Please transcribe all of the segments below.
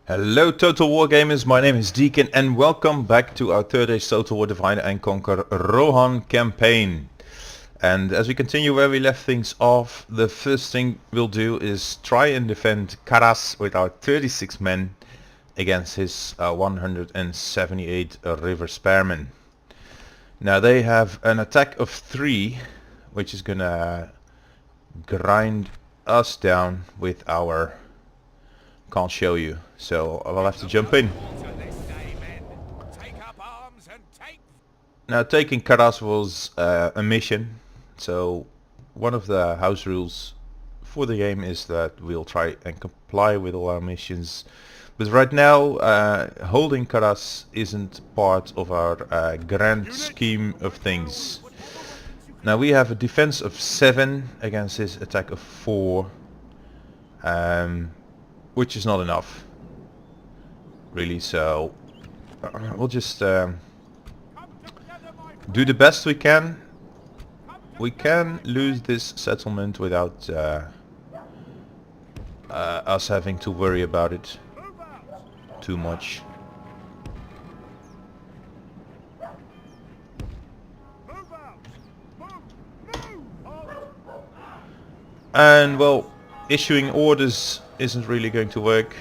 Hello Total War Gamers, my name is Deacon and welcome back to our third age Total War Divide and Conquer Rohan campaign. And as we continue where we left things off, the first thing we'll do is try and defend Karas with our 36 men against his 178 river spearmen. Now they have an attack of 3, which is gonna grind us down with our... Can't show you, so I'll have to jump in. Now taking Karas was a mission, so one of the house rules for the game is that we'll try and comply with all our missions. But right now holding Karas isn't part of our grand scheme of things. Now we have a defense of 7 against his attack of 4. Which is not enough, really, so we'll just do the best we can. We can lose this settlement without us having to worry about it too much. And well, issuing orders isn't really going to work.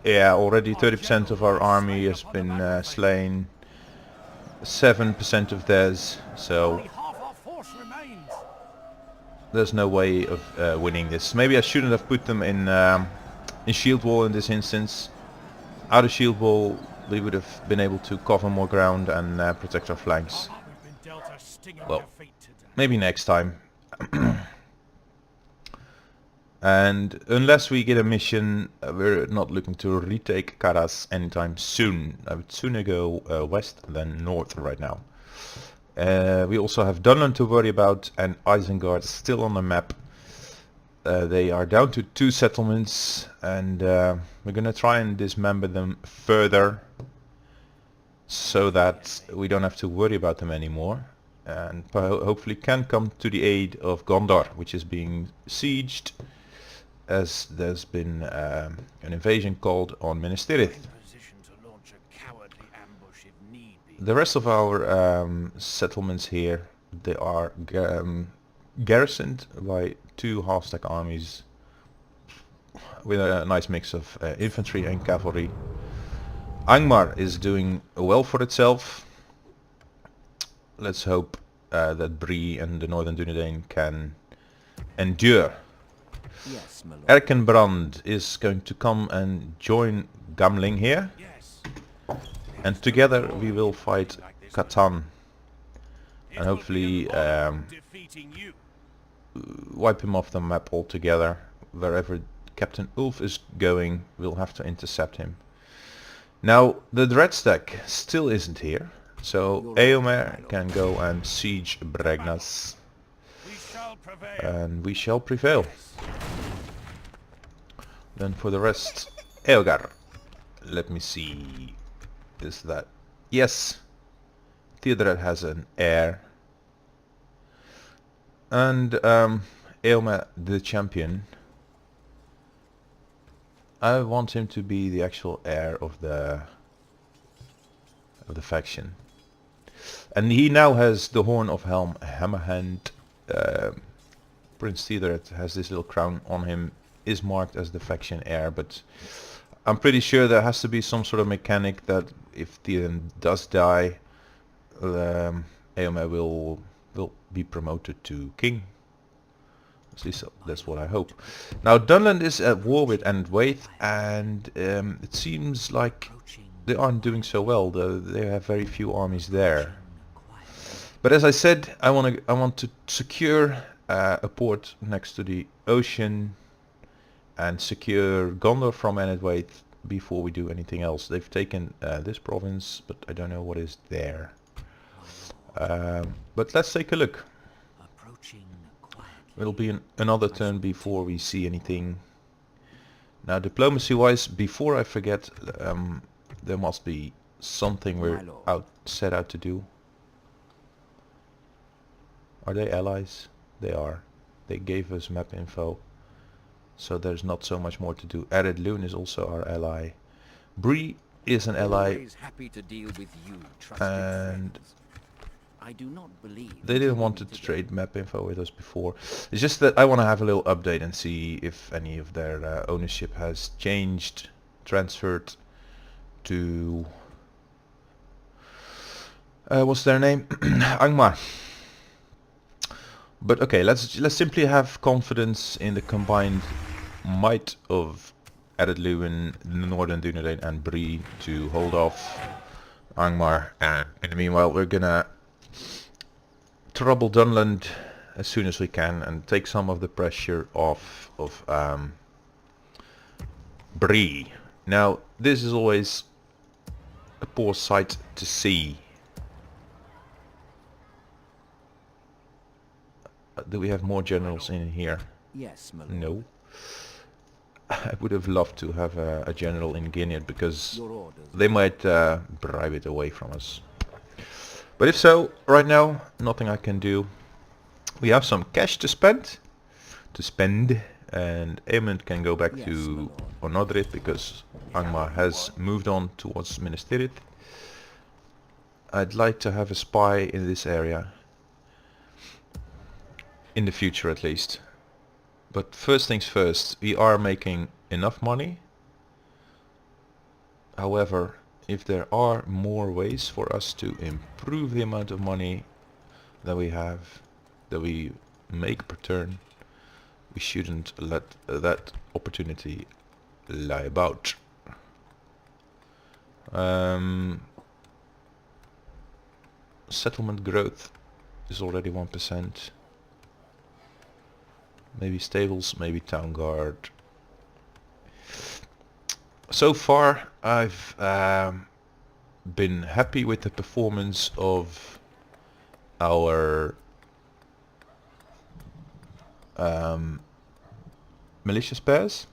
Yeah, already 30% of our army has been slain, 7% of theirs, so there's no way of winning this. Maybe I shouldn't have put them in shield wall in this instance. Out of shield wall we would have been able to cover more ground and protect our flanks. Well, maybe next time. And unless we get a mission, we're not looking to retake Karas anytime soon. I would sooner go west than north right now. We also have Dunland to worry about and Isengard still on the map. They are down to 2 settlements and we're gonna try and dismember them further so that we don't have to worry about them anymore. And hopefully can come to the aid of Gondor, which is being sieged, as there's been an invasion called on Minas Tirith. The rest of our settlements here, they are garrisoned by 2 half-stack armies with a nice mix of infantry and cavalry. Angmar is doing well for itself. Let's hope that Bree and the Northern Dunedain can endure. Yes, my lord. Erkenbrand is going to come and join Gamling here, and together we will fight Catan and hopefully wipe him off the map altogether. Wherever Captain Ulf is going, we'll have to intercept him. Now the Dreadstack still isn't here, so Eomer can go and siege Bregnas, and we shall prevail. Then for the rest, Eogar. Let me see. Is that... Yes! Theodred has an heir. And Eomer the champion. I want him to be the actual heir of the faction. And he now has the Horn of Helm Hammerhand. Prince Theodred has this little crown on him, is marked as the faction heir, but I'm pretty sure there has to be some sort of mechanic that if Theodred does die, Eomer will be promoted to king. At least that's what I hope. Now Dunland is at war with Endwaith, and it seems like they aren't doing so well. They have very few armies there. But as I said, I want to secure a port next to the ocean and secure Gondor from Endwaith before we do anything else. They've taken this province, but I don't know what is there. But let's take a look. It'll be another turn before we see anything. Now diplomacy wise, before I forget, there must be something we're set out to do. Are they allies? They are. They gave us map info. so there's not so much more to do. Arid Loon is also our ally. Bree is an ally, Always happy to deal with you, trusted and friends. I do not believe they that you didn't will want to meet again. trade map info with us before. It's just that I want to have a little update and see if any of their ownership has changed, transferred to what's their name? Angmar. But okay, let's simply have confidence in the combined might of Eredluin, Northern Dunedain and Bree to hold off Angmar, and in the meanwhile we're gonna trouble Dunland as soon as we can and take some of the pressure off of Bree. Now this is always a poor sight to see. Do we have more generals in here? Yes, my lord. No. I would have loved to have a general in Guinea because Your orders. they might bribe it away from us. But if so, right now, nothing I can do. We have some cash to spend, and Aemond can go back Yes, to my Onodrit because Angmar has moved on towards Ministerit. I'd like to have a spy in this area, in the future at least. But first things first, we are making enough money. However, if there are more ways for us to improve the amount of money that we have, that we make per turn, we shouldn't let that opportunity lie about. Settlement growth is already 1%. Maybe stables, maybe town guard. So far I've been happy with the performance of our militia spares.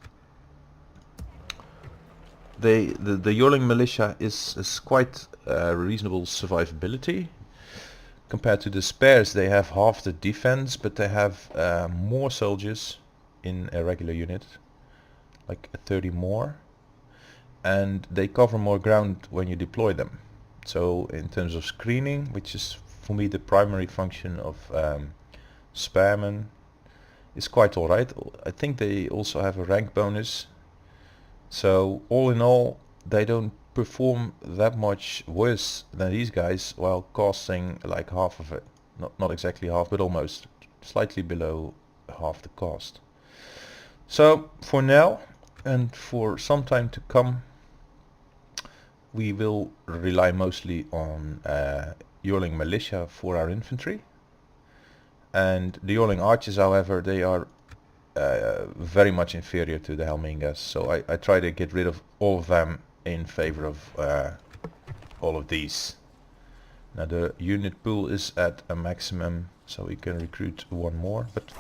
The Yorling militia is quite reasonable survivability. Compared to the spares, they have half the defense, but they have more soldiers in a regular unit, like 30 more, and they cover more ground when you deploy them. So in terms of screening, which is for me the primary function of Spearmen, is quite alright. I think they also have a rank bonus. So all in all, they don't perform that much worse than these guys while costing like half of it. Not exactly half, but almost. Slightly below half the cost. So for now and for some time to come, we will rely mostly on Yorling militia for our infantry. And the Yorling archers, however, they are very much inferior to the Helmingas, so I try to get rid of all of them in favor of all of these. Now the unit pool is at a maximum, so we can recruit one more, but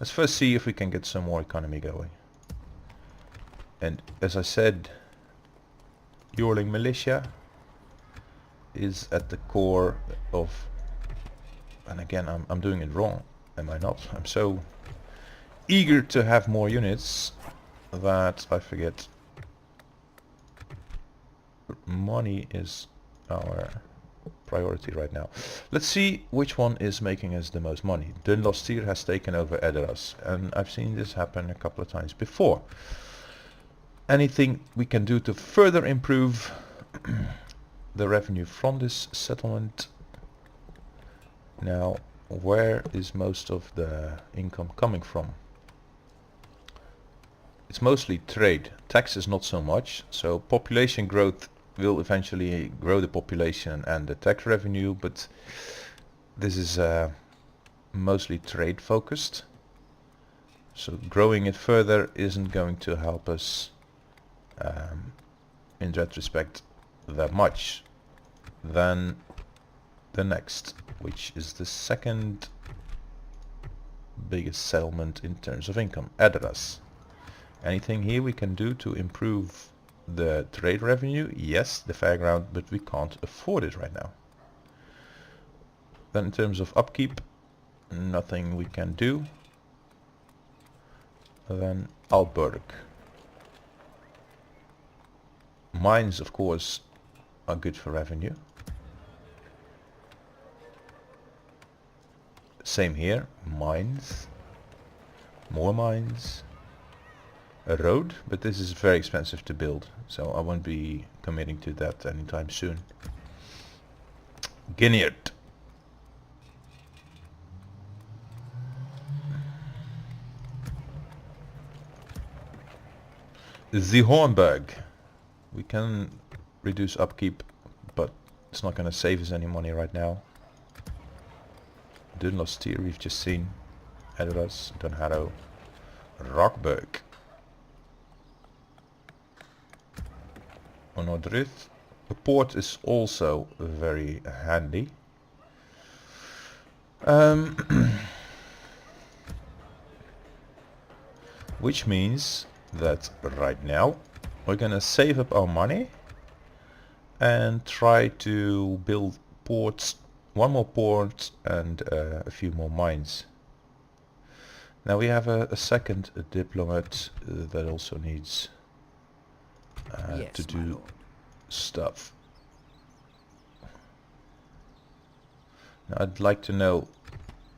let's first see if we can get some more economy going. And as I said, Yorling militia is at the core of, and again I'm doing it wrong, am I not? I'm so eager to have more units that I forget money is our priority right now. Let's see which one is making us the most money. Dunlostir has taken over Edoras, and I've seen this happen a couple of times before. Anything we can do to further improve the revenue from this settlement? Now, where is most of the income coming from? It's mostly trade. Taxes not so much. So population growth will eventually grow the population and the tax revenue, but this is mostly trade focused. So growing it further isn't going to help us in that respect that much. Then the next, which is the second biggest settlement in terms of income, Edoras. Anything here we can do to improve the trade revenue? Yes, the fairground, but we can't afford it right now. Then in terms of upkeep, nothing we can do. Then Alberg. Mines, of course, are good for revenue. Same here, mines. More mines. A road, but this is very expensive to build, so I won't be committing to that anytime soon. Guinea. The Hornberg. We can reduce upkeep, but it's not going to save us any money right now. Dunlostier we've just seen. Ahead of us, Don Harrow. Rockburg. On Nordruth. The port is also very handy. Which means that right now we're gonna save up our money and try to build ports, one more port and a few more mines. Now we have a second diplomat that also needs Yes, to my do lord. stuff. Now I'd like to know,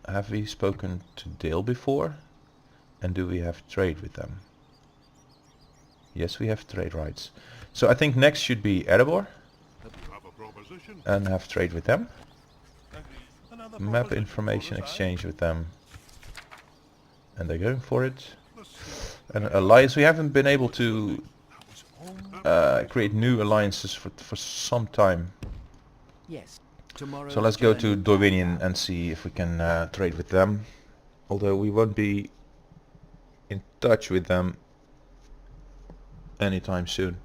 have we spoken to Dale before? And do we have trade with them? Yes, we have trade rights. So I think next should be Erebor and have trade with them. Map information exchange with them. And they're going for it. And alliance, we haven't been able to create new alliances for some time. Yes. Tomorrow. So let's go to Dorwinian and see if we can trade with them. Although we won't be in touch with them anytime soon.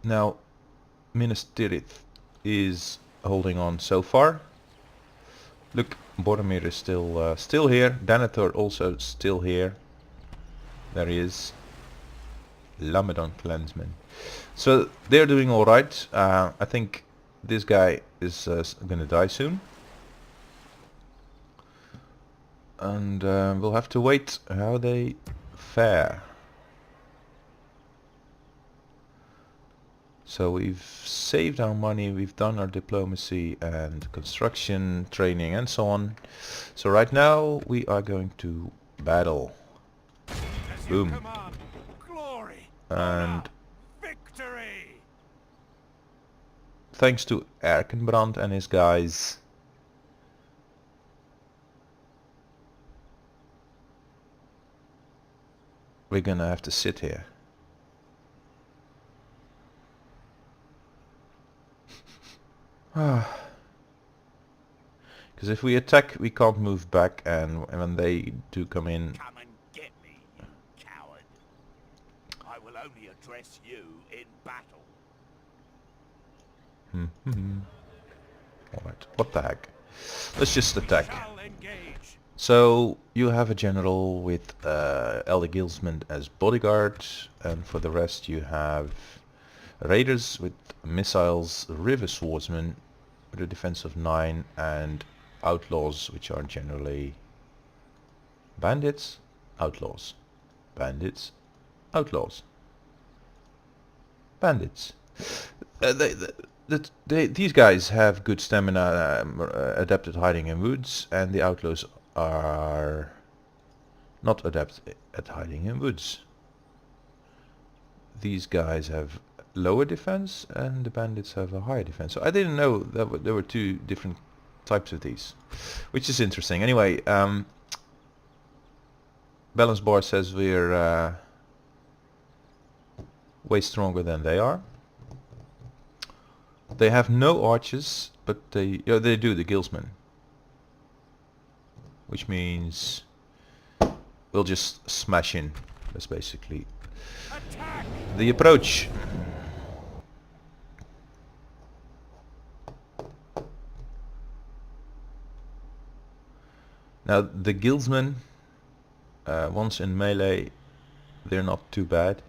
Now Minas Tirith is holding on so far. Look, Boromir is still here. Denethor also still here. There he is. Lamedon Clansman. So they're doing alright. I think this guy is gonna die soon. And we'll have to wait how they fare. So we've saved our money, we've done our diplomacy and construction, training and so on. So right now we are going to battle. Boom. Glory, And victory. thanks to Erkenbrand and his guys, we're gonna have to sit here. Because if we attack we can't move back, and when they do come in, Come and get me, you coward. I will only address you in battle. alright, what the heck. Let's just attack. Shall engage. So you have a general with Elder Guildsman as bodyguard, and for the rest you have raiders with missiles, river swordsmen with a defense of 9, and outlaws, which are generally bandits, outlaws, bandits, outlaws, bandits. These guys have good stamina, adept at hiding in woods, and the outlaws are not adept at hiding in woods. These guys have lower defense and the bandits have a higher defense. So I didn't know that there were two different types of these, which is interesting. Anyway, Balance Bar says we're way stronger than they are. They have no archers, but they do, the Guildsmen. Which means we'll just smash in. That's basically Attack. the approach. Now the Guildsmen, once in melee, they're not too bad.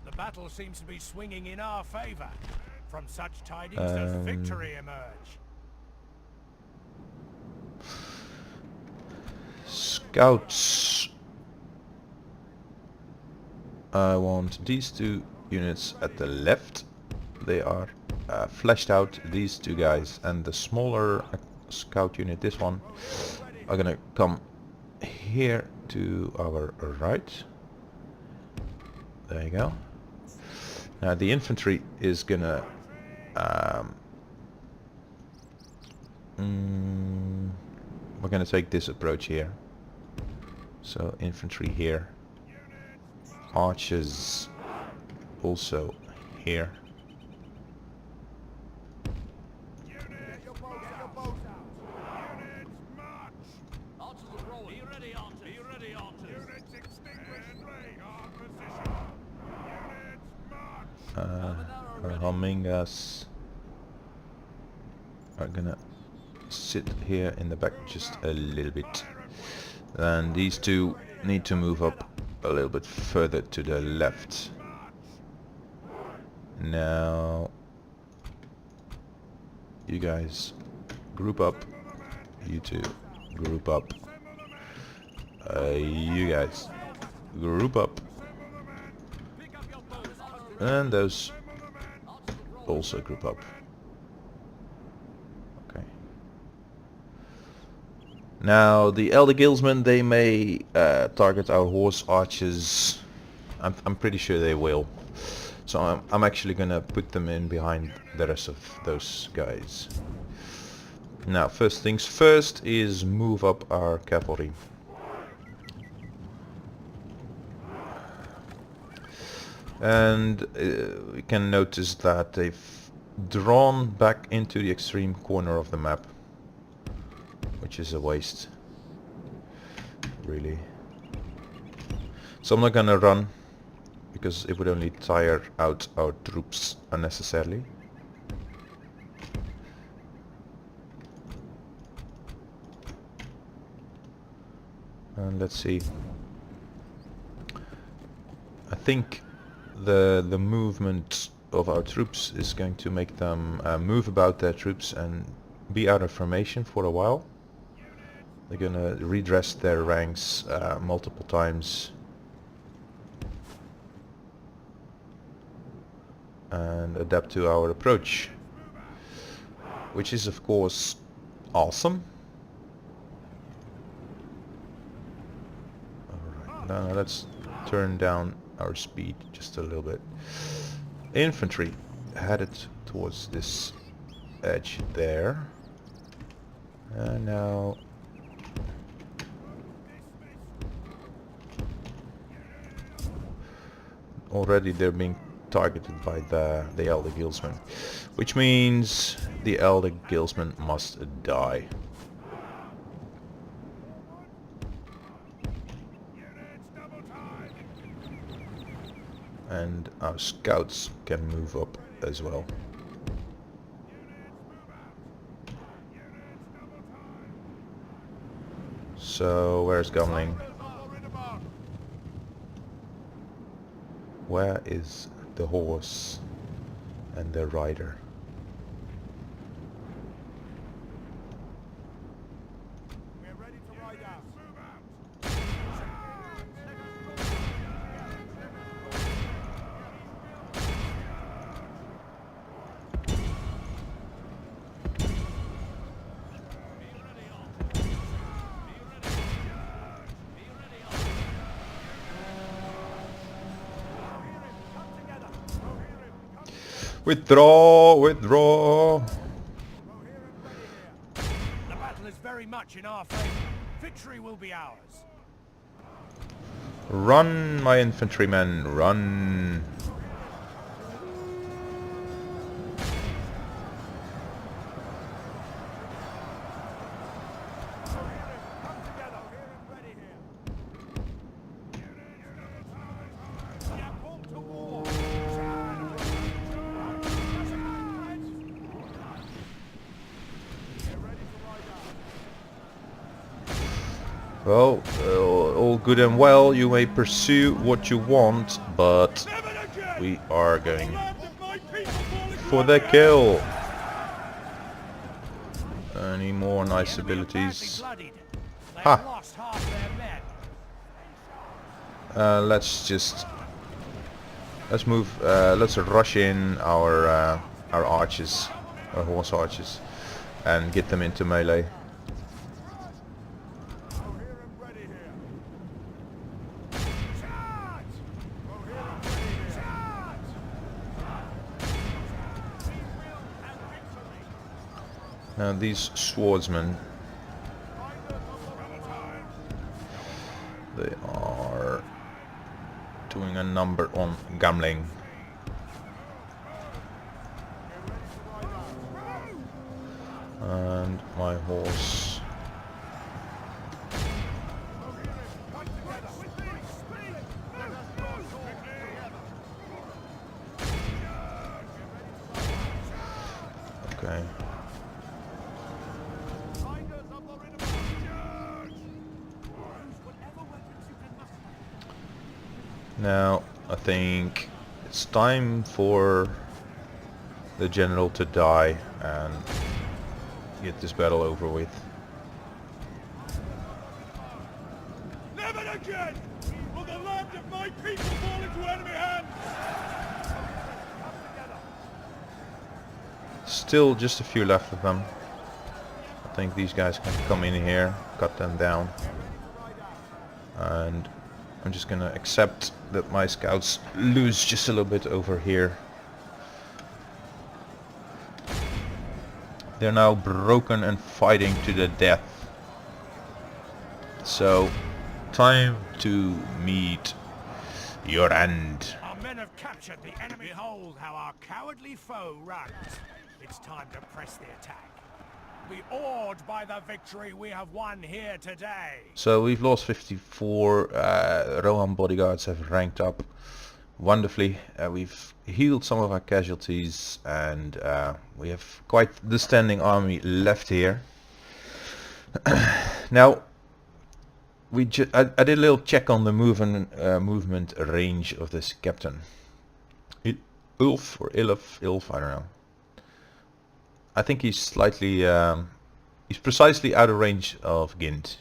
The battle seems to be swinging in our favor. From such tidings does victory emerge. scouts. I want these 2 units at the left. They are fleshed out, these 2 guys, and the smaller scout unit, this one, are gonna come here to our right. There you go. Now the infantry is gonna we're gonna take this approach here. So infantry here, archers also here. Humming-us are gonna sit here in the back just a little bit. And these 2 need to move up a little bit further to the left. Now you guys group up. You 2 group up. You guys group up. And those also group up. Okay. Now the elder guildsmen, they may target our horse archers. I'm pretty sure they will. So I'm actually gonna put them in behind the rest of those guys. Now first things first is move up our cavalry. And we can notice that they've drawn back into the extreme corner of the map, which is a waste, really. So I'm not gonna run, because it would only tire out our troops unnecessarily. And let's see. I think the movement of our troops is going to make them move about their troops and be out of formation for a while. They're gonna redress their ranks multiple times and adapt to our approach, which is of course awesome. Alright, now let's turn down our speed just a little bit. Infantry headed towards this edge there. And now already they're being targeted by the elder guildsmen, which means the elder guildsmen must die. And our scouts can move up as well. So where's Gumling? Where is the horse and the rider? We're ready to ride out. Withdraw! Withdraw! The battle is very much in our favor. Victory will be ours. Run, my infantrymen, run! Well, all good and well, you may pursue what you want, but we are going for the kill. Any more nice abilities? Ha! let's move. Let's rush in our archers, our horse archers, and get them into melee. Now these swordsmen, they are doing a number on Gamling. And my horse. Okay. Now I think it's time for the general to die and get this battle over with. Never again will the land of my people fall into enemy hands! Still just a few left of them. I think these guys can come in here, cut them down. And I'm just gonna accept that my scouts lose just a little bit over here. They're now broken and fighting to the death. So, time to meet your end. Our men have captured the enemy. Behold how our cowardly foe runs. It's time to press the attack. Be awed by the victory we have won here today. So we've lost 54. Rohan bodyguards have ranked up wonderfully. We've healed some of our casualties, and we have quite the standing army left here. Now, I did a little check on the movement range of this captain. Ulf or Ilf, I don't know. I think he's slightly, he's precisely out of range of Gint,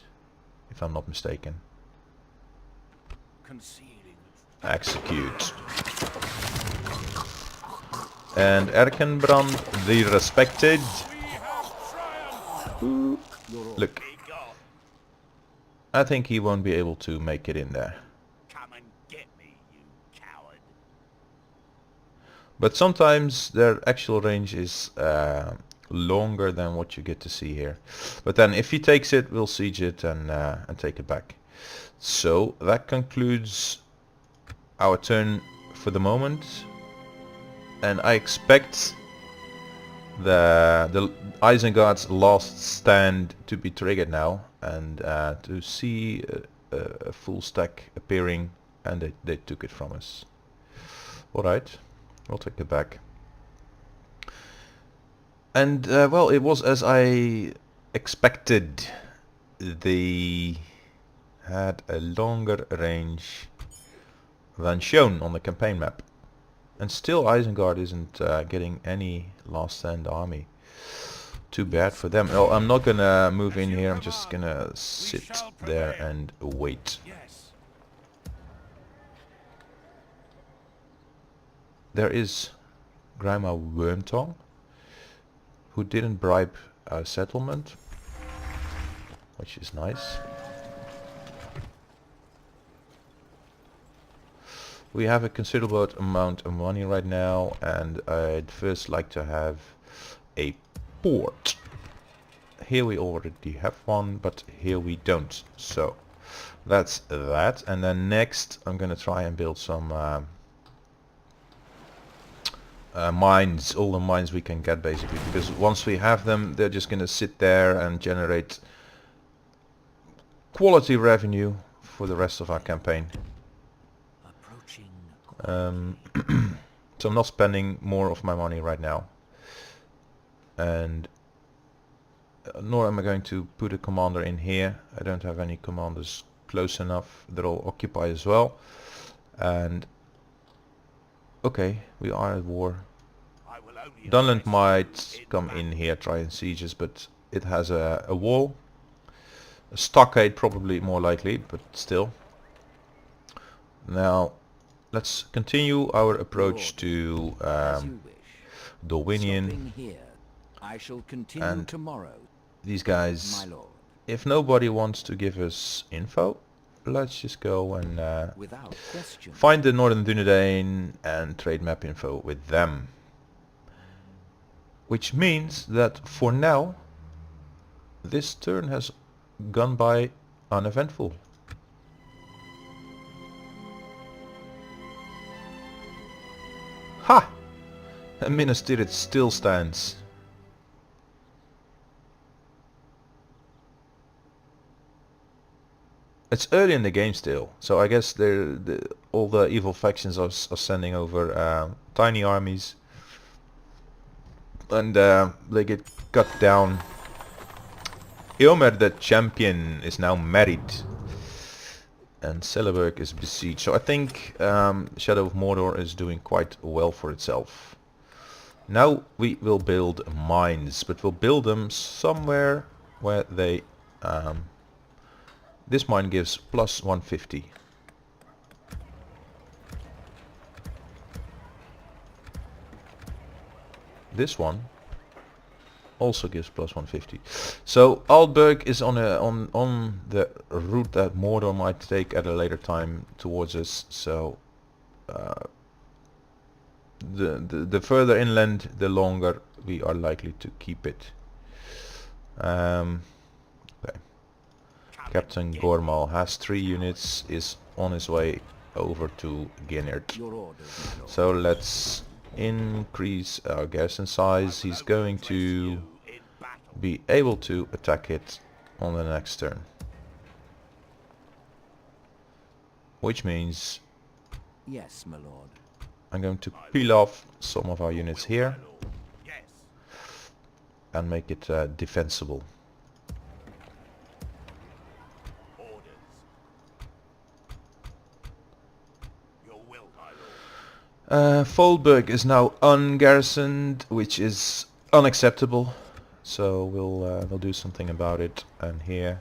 if I'm not mistaken. Execute. And Erkenbrand, the respected. Ooh. Look, I think he won't be able to make it in there. Come and get me, you coward. But sometimes their actual range is longer than what you get to see here. But then if he takes it, we'll siege it and take it back. So that concludes our turn for the moment. And I expect the Isengard's last stand to be triggered now, and to see a full stack appearing, and they took it from us. Alright, we'll take it back. And well, it was as I expected. They had a longer range than shown on the campaign map. And still Isengard isn't getting any last stand army. Too bad for them. Oh, I'm not gonna move in here, I'm just gonna sit there and wait. Yes. There is Grandma Wormtongue, who didn't bribe our settlement, which is nice. We have a considerable amount of money right now, and I'd first like to have a port. Here we already have one, but here we don't. So that's that. And then next I'm gonna try and build some mines, all the mines we can get basically, because once we have them, they're just gonna sit there and generate quality revenue for the rest of our campaign. So I'm not spending more of my money right now, and nor am I going to put a commander in here. I don't have any commanders close enough. They're all occupied as well. And okay, we are at war. Dunland might come in here, try and siege us, but it has a wall. A stockade probably more likely, but still. Now, let's continue our approach to As you wish. Dovinian. Stopping here. I shall continue And tomorrow, these my guys, lord. if nobody wants to give us info, let's just go and Without question. find the Northern Dunedain and trade map info with them. Which means that for now, this turn has gone by uneventful. Ha! And Minas Tirith still stands. It's early in the game still, so I guess all the evil factions are sending over tiny armies, and they get cut down. Eomer the champion is now married, and Celeburg is besieged. So I think Shadow of Mordor is doing quite well for itself. Now we will build mines, but we'll build them somewhere where they... this mine gives plus 150. This one also gives plus 150. So Aldburg is on the route that Mordor might take at a later time towards us. So the further inland, the longer we are likely to keep it. Okay. Captain Gormal has 3 units, is on his way over to Ginnert. Your orders, my lord. So let's increase our garrison size. He's going to be able to attack it on the next turn. Which means Yes, my lord. I'm going to peel off some of our units here Yes. and make it defensible. Orders. Your will, my lord. Foldburg is now ungarrisoned, which is unacceptable. So we'll do something about it. And here,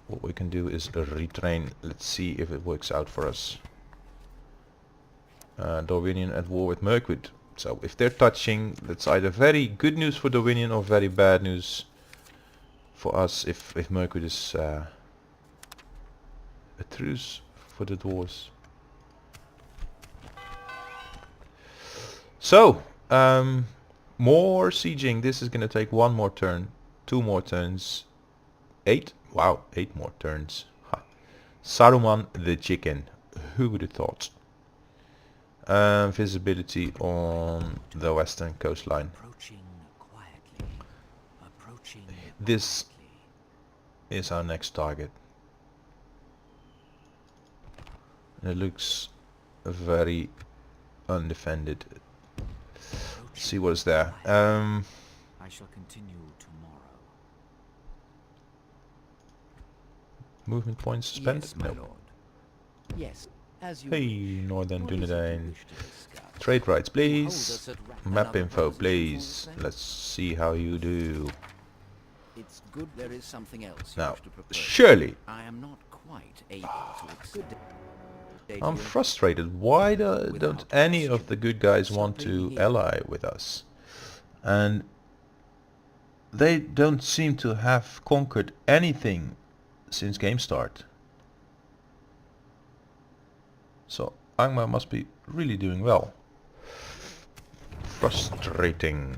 what we can do is retrain. Let's see if it works out for us. Dorwinian at war with Mirkwood. So if they're touching, that's either very good news for Dorwinian or very bad news for us if Mirkwood is a truce for the dwarves. So, more sieging. This is going to take 1 more turn, 2 more turns, 8. Wow, 8 more turns. Ha. Saruman the chicken. Who would have thought? Visibility on the western coastline. Approaching quietly. Approaching This quietly. is our next target. It looks very undefended. See what is there. I shall continue tomorrow. Movement points spent? Yes, my No. lord. Yes, as you Hey, wish. Northern What is it you Dunedain. wish to discuss? Trade rights, To hold please. us at Map another info, position please. for the same? Let's see how you do. It's good there is something else you Now, wish to propose. surely, I am not quite able to accept. I'm frustrated. Why don't any of the good guys want to ally with us? And they don't seem to have conquered anything since game start. So Angmar must be really doing well. Frustrating.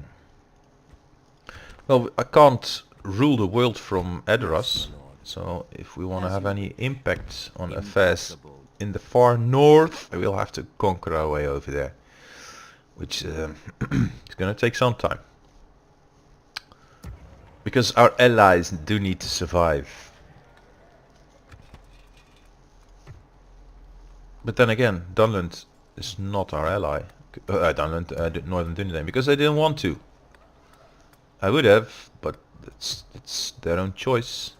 Well, I can't rule the world from Edoras, so if we want to have any impact on affairs in the far north, we'll have to conquer our way over there, which is going to take some time. Because our allies do need to survive. But then again, Dunland is not our ally. Northern Dunedain, because they didn't want to. I would have, but it's their own choice.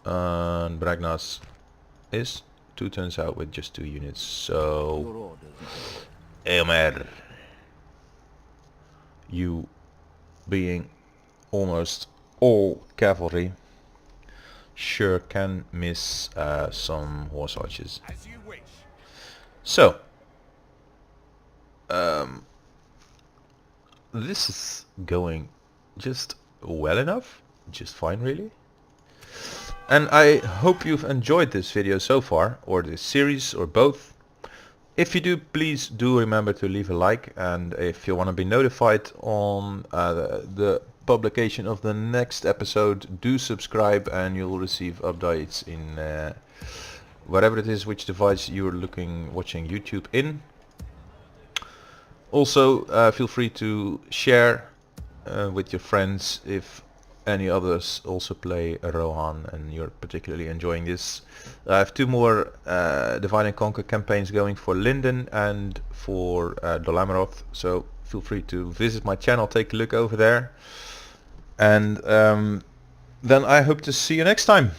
And Bragnas is 2 turns out with just 2 units. So, Your orders, my lord. Eomer, you being almost all cavalry sure can miss some horse archers. As you wish. So, this is going just well enough, just fine really. And I hope you've enjoyed this video so far, or this series, or both. If you do, please do remember to leave a like, and if you want to be notified on the publication of the next episode, do subscribe and you'll receive updates in whatever it is, which device you're watching YouTube in. Also, feel free to share with your friends if any others also play Rohan and you're particularly enjoying this. I have 2 more Divide and Conquer campaigns going for Linden and for Dolameroth, so feel free to visit my channel, take a look over there, and then I hope to see you next time.